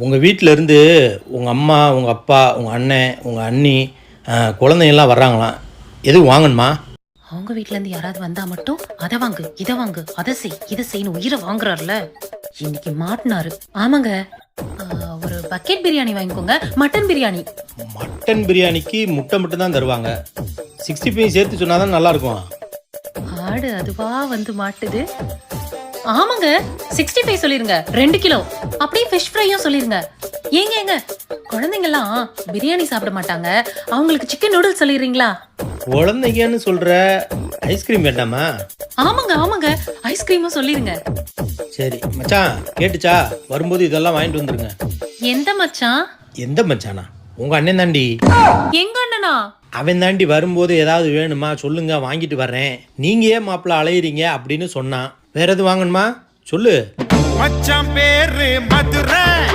உங்கள் வீட்டில் இருந்து உங்கள் அம்மா உங்கள் அப்பா உங்கள் அண்ணன் உங்கள் அண்ணி குழந்தைங்கள்லாம் வர்றாங்களாம். எதுவும் வாங்கணுமா? அவங்க வீட்ல இருந்து யாராவது வந்தா மட்டும் அதை வாங்கு இதை வாங்கு அதை செய் இதை செய்யணும் உயிரை வாங்குறாருல, இன்னைக்கு மாட்டினாரு. ஆமாங்க, ஒரு பக்கெட் பிரியாணி வாங்கிக்கோங்க, மட்டன் பிரியாணி. மட்டன் பிரியாணிக்கு முட்டை மட்டும் தான் தருவாங்க. 65 சேர்த்து சொன்னால் தான் நல்லாயிருக்கும். ஆடு அதுவா வந்து மாட்டுது. ஆமாங்க, 65 சொல்லிருங்க, 2 கிலோ. அப்படியே ஃபிஷ் ஃப்ரையும் சொல்லிருங்க. ஏங்க குழந்தைங்கலாம் பிரியாணி சாப்பிட மாட்டாங்க, அவங்களுக்கு சிக்கன் நூடுல்ஸ் சொல்லிடுறீங்களா? குழந்தைங்கன்னு சொல்கிற, ஐஸ்கிரீம் வேண்டாமா? ஆமாங்க ஐஸ்கிரீமும் சொல்லிருங்க. சரி மச்சான், கேட்டுச்சா? வரும்போது இதெல்லாம் வாங்கிட்டு வந்துருங்க. எந்த மச்சான்? எந்த மச்சானா? உங்கள் அண்ணன் தாண்டி. எங்க அண்ணனா? அவன் தாண்டி வரும்போது ஏதாவது வேணுமா சொல்லுங்க, வாங்கிட்டு வர்றேன். நீங்கள் ஏன் மாப்பிள்ள அலையிறீங்க அப்படின்னு சொன்னான். வேற எதுவும் வாங்கணுமா சொல்லு. மச்சான் பேரு மதுரை.